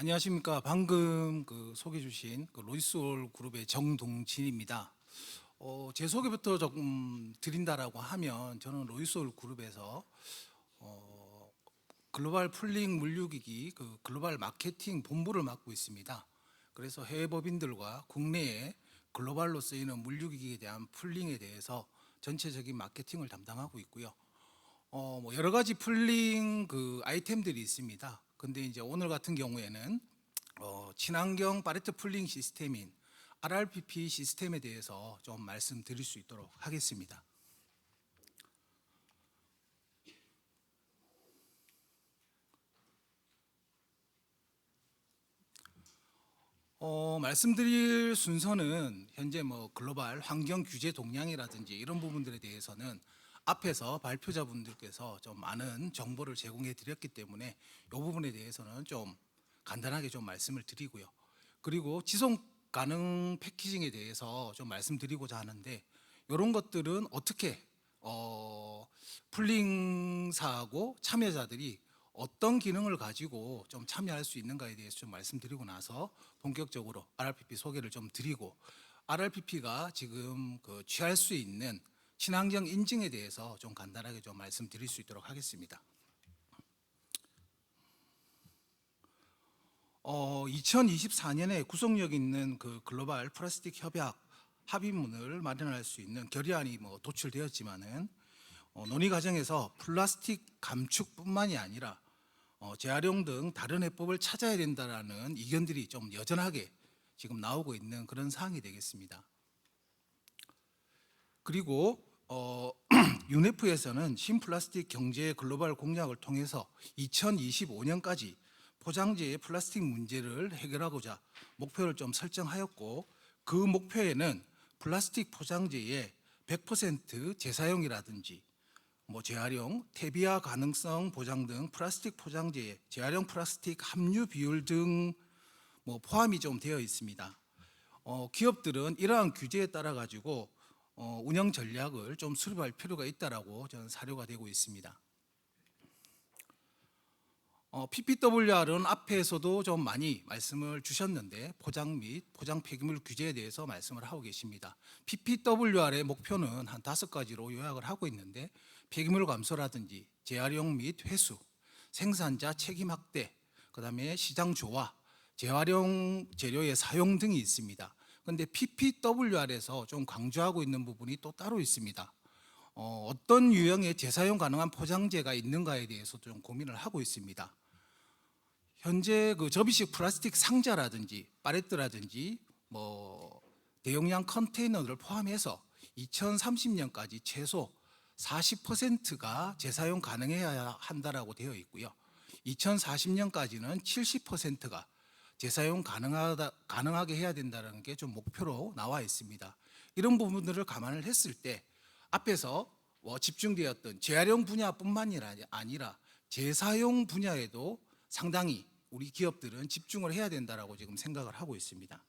안녕하십니까. 방금 소개해 주신 로이스올 그룹의 정동진입니다. 제 소개부터 조금 드린다라고 하면 저는 로이스올 그룹에서 어, 글로벌 풀링 물류기기 글로벌 마케팅 본부를 맡고 있습니다. 그래서 해외 법인들과 국내에 글로벌로 쓰이는 물류기기에 대한 풀링에 대해서 전체적인 마케팅을 담당하고 있고요. 뭐 여러 가지 풀링 아이템들이 있습니다. 근데 이제 오늘 같은 경우에는 친환경 파레트 풀링 시스템인 RRPP 시스템에 대해서 좀 말씀드릴 수 있도록 하겠습니다. 말씀드릴 순서는 현재 뭐 글로벌 환경 규제 동향이라든지 이런 부분들에 대해서는 앞에서 발표자분들께서 좀 많은 정보를 제공해 드렸기 때문에 이 부분에 대해서는 좀 간단하게 좀 말씀을 드리고요. 그리고 지속 가능 패키징에 대해서 좀 말씀드리고자 하는데 이런 것들은 어떻게 풀링사하고 참여자들이 어떤 기능을 가지고 좀 참여할 수 있는가에 대해서 좀 말씀드리고 나서 본격적으로 RRPP 소개를 좀 드리고 RRPP가 지금 취할 수 있는 친환경 인증에 대해서 좀 간단하게 좀 말씀드릴 수 있도록 하겠습니다. 2024년에 구속력 있는 글로벌 플라스틱 협약 합의문을 마련할 수 있는 결의안이 뭐 도출되었지만은 논의 과정에서 플라스틱 감축뿐만이 아니라 재활용 등 다른 해법을 찾아야 된다라는 의견들이 좀 여전하게 지금 나오고 있는 그런 사항이 되겠습니다. 그리고 UNEP에서는 신플라스틱 경제 글로벌 공약을 통해서 2025년까지 포장재의 플라스틱 문제를 해결하고자 목표를 좀 설정하였고 그 목표에는 플라스틱 포장재의 100% 재사용이라든지 뭐 재활용, 퇴비화 가능성 보장 등 플라스틱 포장재의 재활용 플라스틱 함유 비율 등 뭐 포함이 좀 되어 있습니다. 기업들은 이러한 규제에 따라 가지고 운영 전략을 좀 수립할 필요가 있다라고 저는 사료가 되고 있습니다. PPWR은 앞에서도 좀 많이 말씀을 주셨는데 포장 및 포장 폐기물 규제에 대해서 말씀을 하고 계십니다. PPWR의 목표는 한 5가지로 요약을 하고 있는데 폐기물 감소라든지 재활용 및 회수, 생산자 책임 확대, 그다음에 시장 조화, 재활용 재료의 사용 등이 있습니다. 그런데 PPWR에서 좀 강조하고 있는 부분이 또 따로 있습니다. 어떤 유형의 재사용 가능한 포장재가 있는가에 대해서 좀 고민을 하고 있습니다. 현재 접이식 플라스틱 상자라든지 파레트라든지 뭐 대용량 컨테이너를 포함해서 2030년까지 최소 40%가 재사용 가능해야 한다라고 되어 있고요. 2040년까지는 70%가 재사용 가능하게 해야 된다는 게 좀 목표로 나와 있습니다. 이런 부분들을 감안을 했을 때 앞에서 집중되었던 재활용 분야뿐만이 아니라 재사용 분야에도 상당히 우리 기업들은 집중을 해야 된다라고 지금 생각을 하고 있습니다.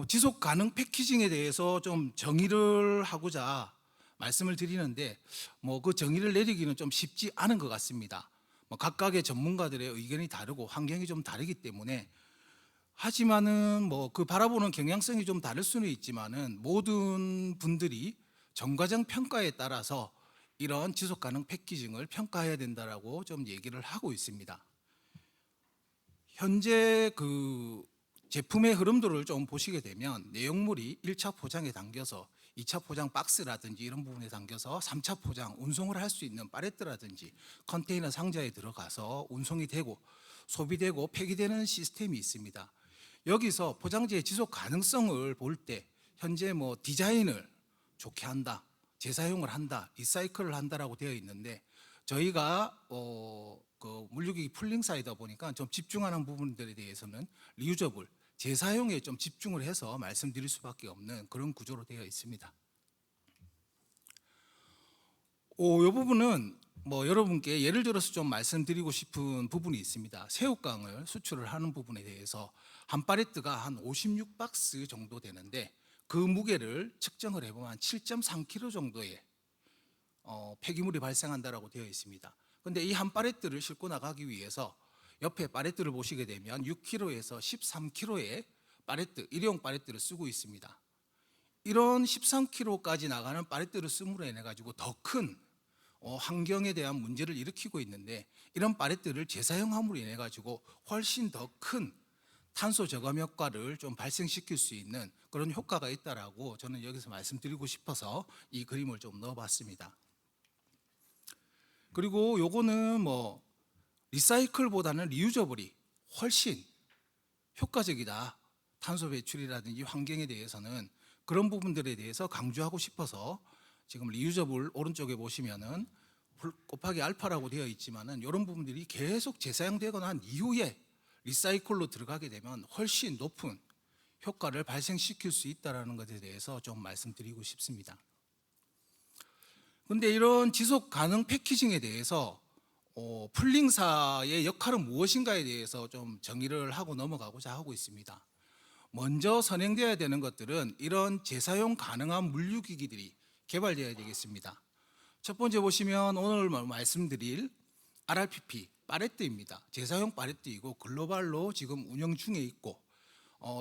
지속 가능 패키징에 대해서 좀 정의를 하고자 말씀을 드리는데 뭐 그 정의를 내리기는 좀 쉽지 않은 것 같습니다. 뭐 각각의 전문가들의 의견이 다르고 환경이 좀 다르기 때문에 하지만은 뭐 바라보는 경향성이 좀 다를 수는 있지만은 모든 분들이 정과정 평가에 따라서 이런 지속 가능 패키징을 평가해야 된다라고 좀 얘기를 하고 있습니다. 현재 제품의 흐름도를 좀 보시게 되면 내용물이 1차 포장에 담겨서 2차 포장 박스라든지 이런 부분에 담겨서 3차 포장 운송을 할 수 있는 팔레트라든지 컨테이너 상자에 들어가서 운송이 되고 소비되고 폐기되는 시스템이 있습니다. 여기서 포장재의 지속 가능성을 볼 때 현재 뭐 디자인을 좋게 한다, 재사용을 한다, 리사이클을 한다라고 되어 있는데 저희가 물류기기 풀링사이다 보니까 좀 집중하는 부분들에 대해서는 리유저블, 재사용에 좀 집중을 해서 말씀드릴 수밖에 없는 그런 구조로 되어 있습니다. 이 부분은 뭐 여러분께 예를 들어서 좀 말씀드리고 싶은 부분이 있습니다. 새우깡을 수출을 하는 부분에 대해서 한 팔레트가 한 56박스 정도 되는데 그 무게를 측정을 해보면 7.3kg 정도의 폐기물이 발생한다라고 되어 있습니다. 근데 이 한 팔레트를 싣고 나가기 위해서 옆에 팔레트를 보시게 되면 6kg에서 13kg의 팔레트, 일회용 팔레트를 쓰고 있습니다. 이런 13kg까지 나가는 팔레트를 씀으로 인해 가지고 더 큰 환경에 대한 문제를 일으키고 있는데, 이런 팔레트를 재사용함으로 인해 가지고 훨씬 더 큰 탄소 저감 효과를 좀 발생시킬 수 있는 그런 효과가 있다라고 저는 여기서 말씀드리고 싶어서 이 그림을 좀 넣어봤습니다. 그리고 요거는 뭐 리사이클보다는 리유저블이 훨씬 효과적이다. 탄소 배출이라든지 환경에 대해서는 그런 부분들에 대해서 강조하고 싶어서 지금 리유저블 오른쪽에 보시면은 곱하기 알파라고 되어 있지만은 이런 부분들이 계속 재사용되거나 한 이후에 리사이클로 들어가게 되면 훨씬 높은 효과를 발생시킬 수 있다는 것에 대해서 좀 말씀드리고 싶습니다. 그런데 이런 지속 가능 패키징에 대해서 풀링사의 역할은 무엇인가에 대해서 좀 정의를 하고 넘어가고자 하고 있습니다. 먼저 선행되어야 되는 것들은 이런 재사용 가능한 물류기기들이 개발되어야 되겠습니다. 첫 번째 보시면 오늘 말씀드릴 RRPP 팔레트입니다. 재사용 팔레트이고 글로벌로 지금 운영 중에 있고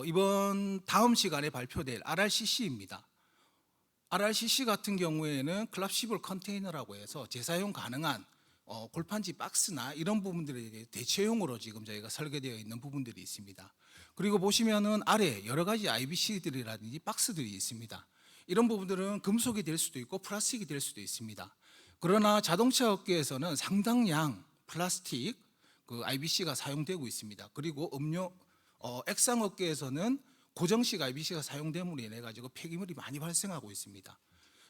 이번 다음 시간에 발표될 RRCC입니다. RRCC 같은 경우에는 클랍시블 컨테이너라고 해서 재사용 가능한 골판지 박스나 이런 부분들에 대체용으로 지금 저희가 설계되어 있는 부분들이 있습니다. 그리고 보시면은 아래 여러 가지 IBC들이라든지 박스들이 있습니다. 이런 부분들은 금속이 될 수도 있고 플라스틱이 될 수도 있습니다. 그러나 자동차 업계에서는 상당량 플라스틱 IBC가 사용되고 있습니다. 그리고 액상 업계에서는 고정식 IBC가 사용됨으로 인해 가지고 폐기물이 많이 발생하고 있습니다.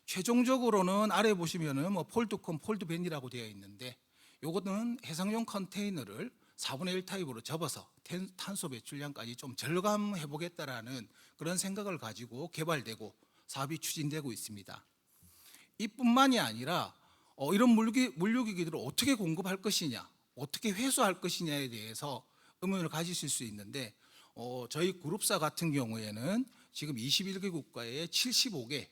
최종적으로는 아래 보시면은 뭐 폴드콘, 폴드밴이라고 되어 있는데, 요거는 해상용 컨테이너를 4분의 1 타입으로 접어서 탄소 배출량까지 좀 절감해 보겠다라는 그런 생각을 가지고 개발되고 사업이 추진되고 있습니다. 이뿐만이 아니라 이런 물류기기들을 어떻게 공급할 것이냐, 어떻게 회수할 것이냐에 대해서 의문을 가지실 수 있는데, 저희 그룹사 같은 경우에는 지금 21개 국가에 75개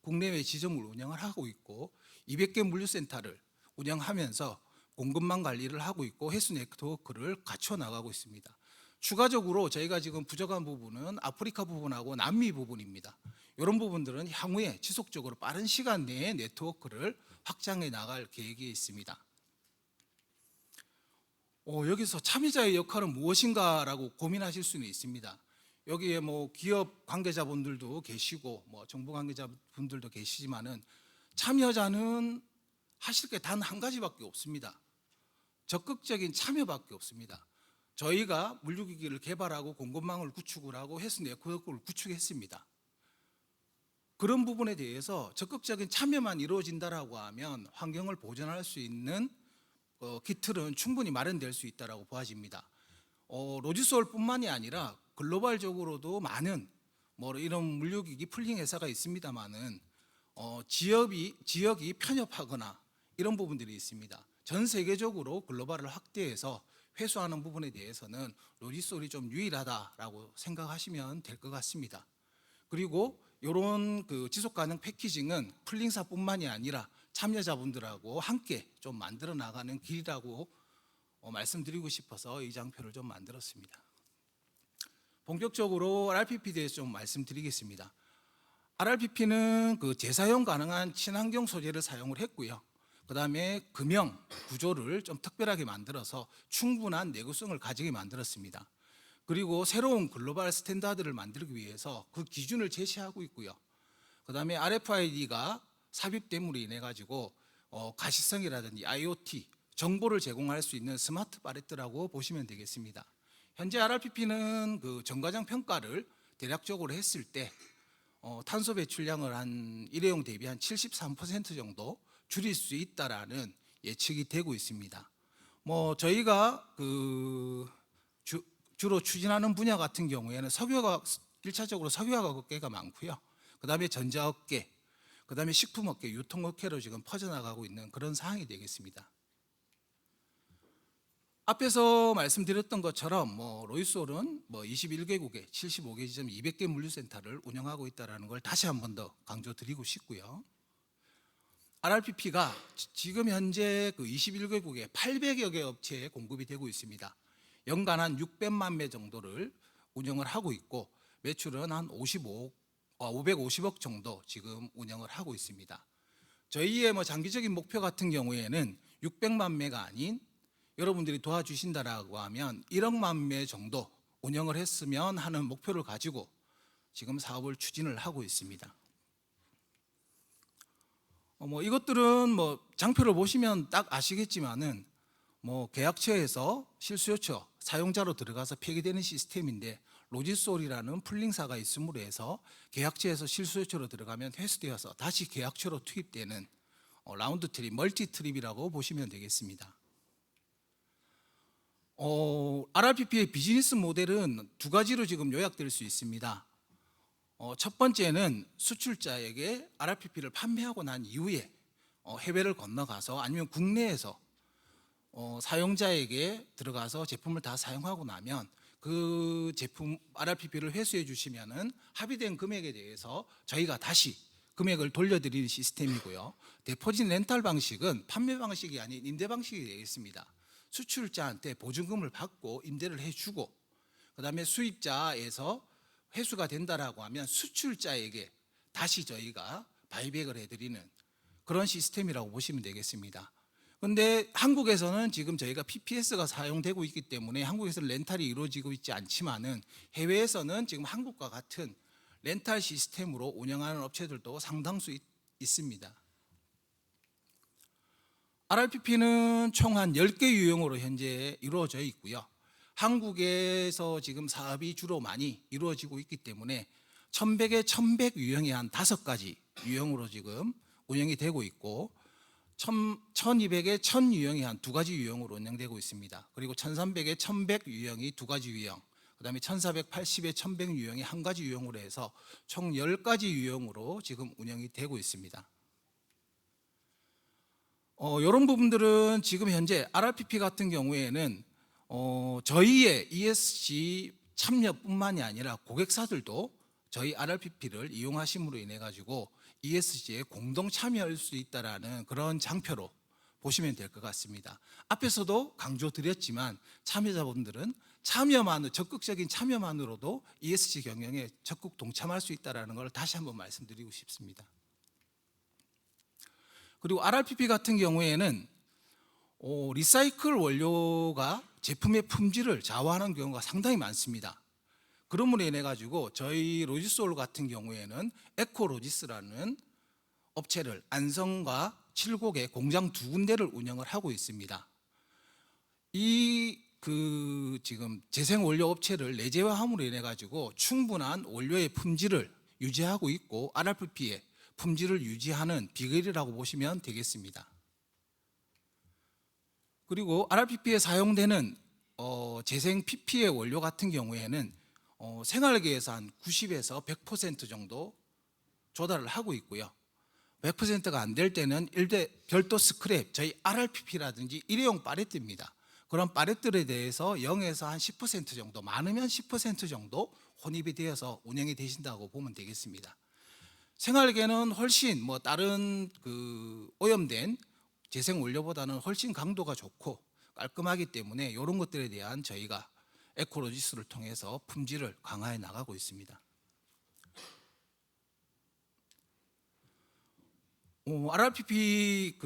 국내외 지점을 운영을 하고 있고 200개 물류센터를 운영하면서 공급망 관리를 하고 있고 회수 네트워크를 갖춰 나가고 있습니다. 추가적으로 저희가 지금 부족한 부분은 아프리카 부분하고 남미 부분입니다. 이런 부분들은 향후에 지속적으로 빠른 시간 내에 네트워크를 확장해 나갈 계획이 있습니다. 여기서 참여자의 역할은 무엇인가라고 고민하실 수는 있습니다. 여기에 뭐 기업 관계자분들도 계시고 뭐 정부 관계자분들도 계시지만은 참여자는 하실 게 단 한 가지밖에 없습니다. 적극적인 참여밖에 없습니다. 저희가 물류기기를 개발하고 공급망을 구축을 하고 회수 네트워크를 구축했습니다. 그런 부분에 대해서 적극적인 참여만 이루어진다라고 하면 환경을 보존할 수 있는 기틀은 충분히 마련될 수 있다라고 보아집니다. 로지솔뿐만이 아니라 글로벌적으로도 많은 뭐 이런 물류기기 풀링 회사가 있습니다만은 지역이 편협하거나 이런 부분들이 있습니다. 전 세계적으로 글로벌을 확대해서 회수하는 부분에 대해서는 로지솔이 좀 유일하다라고 생각하시면 될 것 같습니다. 그리고 이런 지속 가능 패키징은 풀링사뿐만이 아니라 참여자분들하고 함께 좀 만들어 나가는 길이라고 말씀드리고 싶어서 이 장표를 좀 만들었습니다. 본격적으로 RRPP에 대해서 좀 말씀드리겠습니다. RRPP는 재사용 가능한 친환경 소재를 사용을 했고요. 그다음에 금형 구조를 좀 특별하게 만들어서 충분한 내구성을 가지게 만들었습니다. 그리고 새로운 글로벌 스탠다드를 만들기 위해서 그 기준을 제시하고 있고요. 그다음에 RFID가 삽입됨으로 인해 가지고 가시성이라든지 IoT 정보를 제공할 수 있는 스마트 팔레트라고 보시면 되겠습니다. 현재 RRPP는 정과장 평가를 대략적으로 했을 때 탄소 배출량을 한 일회용 대비 한 73% 정도 줄일 수 있다라는 예측이 되고 있습니다. 뭐 저희가 주로 추진하는 분야 같은 경우에는 석유화학 1차적으로 석유화학 업계가 많고요. 그다음에 전자업계, 그다음에 식품업계, 유통업계로 지금 퍼져나가고 있는 그런 상황이 되겠습니다. 앞에서 말씀드렸던 것처럼 로이솔은 21개국에 75개 지점 200개 물류센터를 운영하고 있다는 걸 다시 한 번 더 강조드리고 싶고요. RRPP가 지금 현재 그 21개국에 800여 개 업체에 공급이 되고 있습니다. 연간 한 600만 매 정도를 운영을 하고 있고 매출은 한 550억 정도 지금 운영을 하고 있습니다. 저희의 장기적인 목표 같은 경우에는 600만 매가 아닌 여러분들이 도와주신다라고 하면 1억만 매 정도 운영을 했으면 하는 목표를 가지고 지금 사업을 추진을 하고 있습니다. 이것들은 장표를 보시면 딱 아시겠지만은 계약처에서 실수요처 사용자로 들어가서 폐기되는 시스템인데 로지솔이라는 풀링사가 있음으로 해서 계약처에서 실수요처로 들어가면 회수되어서 다시 계약처로 투입되는 라운드 트립, 멀티 트립이라고 보시면 되겠습니다. RRPP의 비즈니스 모델은 두 가지로 지금 요약될 수 있습니다. 첫 번째는 수출자에게 RRPP를 판매하고 난 이후에 해외를 건너가서 아니면 국내에서 사용자에게 들어가서 제품을 다 사용하고 나면 그 제품 RRPP를 회수해 주시면은 합의된 금액에 대해서 저희가 다시 금액을 돌려드리는 시스템이고요. 데포짓 렌탈 방식은 판매 방식이 아닌 임대 방식이 되겠습니다. 수출자한테 보증금을 받고 임대를 해주고 그다음에 수입자에서 회수가 된다라고 하면 수출자에게 다시 저희가 바이백을 해드리는 그런 시스템이라고 보시면 되겠습니다. 그런데 한국에서는 지금 저희가 PPS가 사용되고 있기 때문에 한국에서는 렌탈이 이루어지고 있지 않지만은 해외에서는 지금 한국과 같은 렌탈 시스템으로 운영하는 업체들도 상당수 있습니다. RRPP는 총 한 10개 유형으로 현재 이루어져 있고요. 한국에서 지금 사업이 주로 많이 이루어지고 있기 때문에 1100에 1100 유형의 한 5가지 유형으로 지금 운영이 되고 있고 1200에 1000 유형이 한 2가지 유형으로 운영되고 있습니다. 그리고 1300에 1100 유형이 2가지 유형, 그다음에 1480에 1100 유형이 1가지 유형으로 해서 총 10가지 유형으로 지금 운영이 되고 있습니다. 이런 부분들은 지금 현재 RRPP 같은 경우에는 저희의 ESG 참여뿐만이 아니라 고객사들도 저희 RRPP를 이용하심으로 인해 가지고 ESG에 공동 참여할 수 있다라는 그런 장표로 보시면 될 것 같습니다. 앞에서도 강조드렸지만 참여자분들은 적극적인 참여만으로도 ESG 경영에 적극 동참할 수 있다라는 걸 다시 한번 말씀드리고 싶습니다. 그리고 RRPP 같은 경우에는 리사이클 원료가 제품의 품질을 좌우하는 경우가 상당히 많습니다. 그러므로 인해 가지고 저희 로지솔 같은 경우에는 에코로지스라는 업체를 안성과 칠곡에 공장 2군데를 운영을 하고 있습니다. 지금 재생 원료 업체를 내재화함으로 인해 가지고 충분한 원료의 품질을 유지하고 있고 RRPP의 품질을 유지하는 비결이라고 보시면 되겠습니다. 그리고 RRPP에 사용되는 재생 PP의 원료 같은 경우에는 생활계에서 한 90에서 100% 정도 조달을 하고 있고요. 100%가 안 될 때는 별도 스크랩, 저희 RRPP라든지 일회용 파레트입니다. 그런 파레트에 대해서 0에서 한 10% 정도, 많으면 10% 정도 혼입이 되어서 운영이 되신다고 보면 되겠습니다. 생활계는 훨씬 다른 오염된 재생 원료보다는 훨씬 강도가 좋고 깔끔하기 때문에 이런 것들에 대한 저희가 에코로지스를 통해서 품질을 강화해 나가고 있습니다. RRPP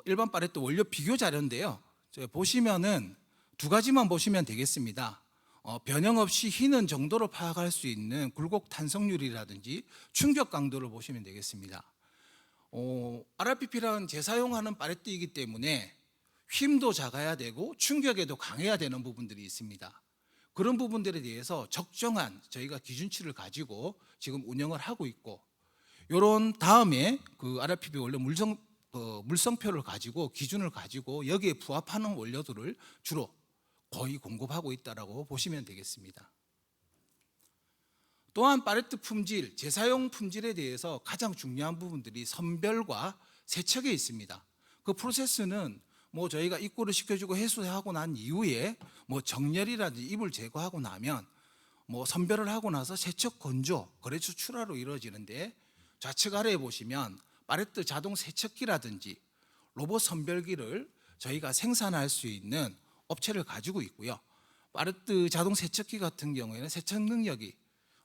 일반 파레트 원료 비교 자료인데요. 보시면은 2가지만 보시면 되겠습니다. 변형 없이 휘는 정도로 파악할 수 있는 굴곡 탄성률이라든지 충격 강도를 보시면 되겠습니다. RRPP는 재사용하는 파레트이기 때문에 힘도 작아야 되고 충격에도 강해야 되는 부분들이 있습니다. 그런 부분들에 대해서 적정한 저희가 기준치를 가지고 지금 운영을 하고 있고 이런 다음에 RRPP 원료 물성표를 가지고 기준을 가지고 여기에 부합하는 원료들을 주로 거의 공급하고 있다라고 보시면 되겠습니다. 또한 파레트 품질, 재사용 품질에 대해서 가장 중요한 부분들이 선별과 세척에 있습니다. 그 프로세스는 저희가 입고를 시켜주고 해수하고 난 이후에 정렬이라든지 입을 제거하고 나면 선별을 하고 나서 세척 건조, 거래처 출하로 이루어지는데 좌측 아래에 보시면 파레트 자동 세척기라든지 로봇 선별기를 저희가 생산할 수 있는 업체를 가지고 있고요. 파레트 자동 세척기 같은 경우에는 세척 능력이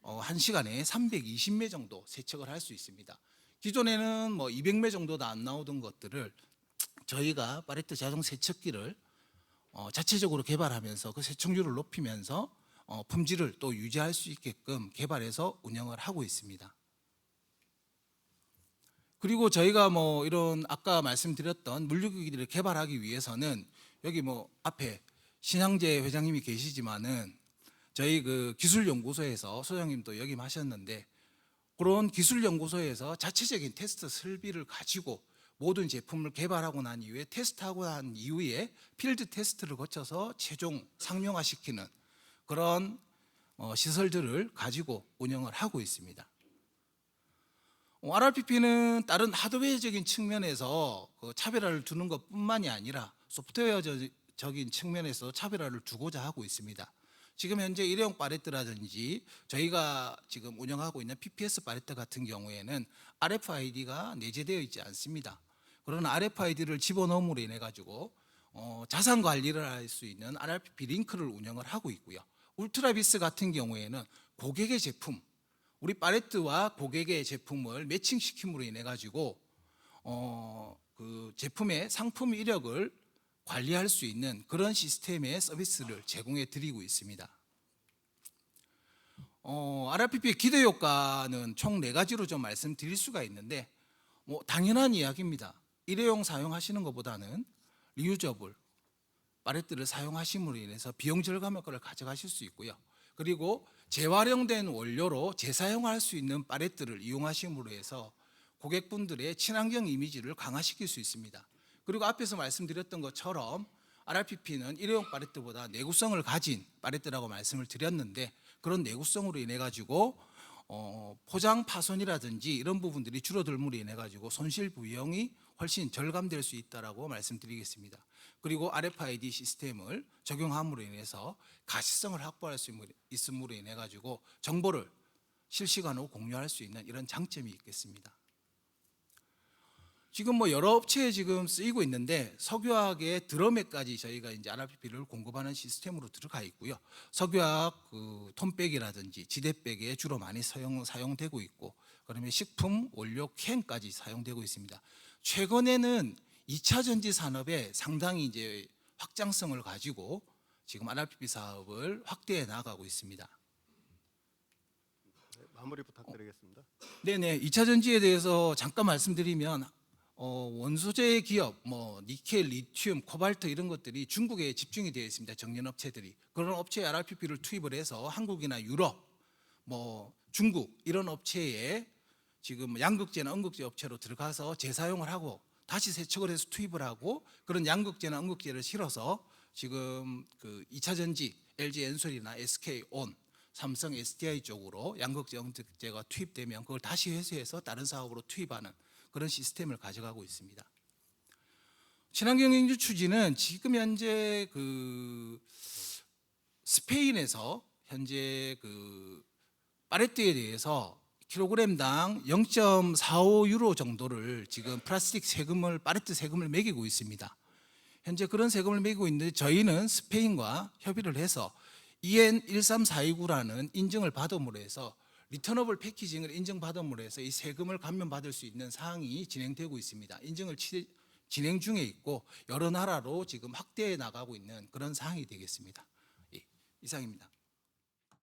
1시간에 320매 정도 세척을 할 수 있습니다. 기존에는 뭐 200매 정도도 안 나오던 것들을 저희가 파레트 자동 세척기를 자체적으로 개발하면서 그 세척률을 높이면서 품질을 또 유지할 수 있게끔 개발해서 운영을 하고 있습니다. 그리고 저희가 뭐 이런 아까 말씀드렸던 물류기기를 개발하기 위해서는 여기 뭐 앞에 신양재 회장님이 계시지만은 저희 그 기술연구소에서 소장님도 역임하셨는데 그런 기술연구소에서 자체적인 테스트 설비를 가지고 모든 제품을 개발하고 난 이후에 테스트하고 난 이후에 필드 테스트를 거쳐서 최종 상용화시키는 그런 시설들을 가지고 운영을 하고 있습니다. RRPP는 다른 하드웨어적인 측면에서 그 차별화를 두는 것뿐만이 아니라 소프트웨어적인 측면에서 차별화를 두고자 하고 있습니다. 지금 현재 일회용 파레트라든지 저희가 지금 운영하고 있는 PPS 파레트 같은 경우에는 RFID가 내재되어 있지 않습니다. 그런 RFID를 집어넣음으로 인해 가지고 자산 관리를 할 수 있는 RRPP 링크를 운영을 하고 있고요. 울트라비스 같은 경우에는 고객의 제품, 우리 파레트와 고객의 제품을 매칭시킴으로 인해 가지고 그 제품의 상품 이력을 관리할 수 있는 그런 시스템의 서비스를 제공해 드리고 있습니다. RRPP의 기대 효과는 총 4가지로 좀 말씀드릴 수가 있는데 뭐 당연한 이야기입니다. 일회용 사용하시는 것보다는 리유저블 파레트를 사용하심으로 인해서 비용 절감 효과를 가져가실 수 있고요. 그리고 재활용된 원료로 재사용할 수 있는 파레트를 이용하심으로 해서 고객분들의 친환경 이미지를 강화시킬 수 있습니다. 그리고 앞에서 말씀드렸던 것처럼 RRPP는 일회용 파레트보다 내구성을 가진 파레트라고 말씀을 드렸는데 그런 내구성으로 인해 가지고 포장 파손이라든지 이런 부분들이 줄어들므로 인해 가지고 손실 비용이 훨씬 절감될 수 있다라고 말씀드리겠습니다. 그리고 RFID 시스템을 적용함으로 인해서 가시성을 확보할 수 있음으로 인해 가지고 정보를 실시간으로 공유할 수 있는 이런 장점이 있겠습니다. 지금 뭐 여러 업체에 지금 쓰이고 있는데 석유화학의 드럼에까지 저희가 이제 RRPP를 공급하는 시스템으로 들어가 있고요. 석유화학 그 톤백이라든지 지대백에 주로 많이 사용되고 있고, 그러면 식품 원료 캔까지 사용되고 있습니다. 최근에는 2차 전지 산업에 상당히 이제 확장성을 가지고 지금 RRPP 사업을 확대해 나가고 있습니다. 네, 마무리 부탁드리겠습니다. 네네. 2차 전지에 대해서 잠깐 말씀드리면 원소재 기업, 뭐 니켈, 리튬, 코발트 이런 것들이 중국에 집중이 되어 있습니다. 정년 업체들이 그런 업체에 RRPP를 투입을 해서 한국이나 유럽, 뭐 중국 이런 업체에 지금 양극재나 음극재 업체로 들어가서 재사용을 하고 다시 세척을 해서 투입을 하고 그런 양극재나 음극재를 실어서 지금 그 2차 전지 LG 엔솔이나 SK온, 삼성 SDI 쪽으로 양극재, 음극재가 투입되면 그걸 다시 회수해서 다른 사업으로 투입하는 그런 시스템을 가져가고 있습니다. 친환경 경제 추진은 지금 현재 그 스페인에서 현재 그 파레트에 대해서 킬로그램당 0.45 유로 정도를 지금 플라스틱 세금을 파레트 세금을 매기고 있습니다. 현재 그런 세금을 매기고 있는데 저희는 스페인과 협의를 해서 EN 13429라는 인증을 받음으로 해서 리터너블 패키징을 인정받음으로 해서 이 세금을 감면받을 수 있는 사항이 진행되고 있습니다. 인증을 진행 중에 있고 여러 나라로 지금 확대해 나가고 있는 그런 사항이 되겠습니다. 예, 이상입니다.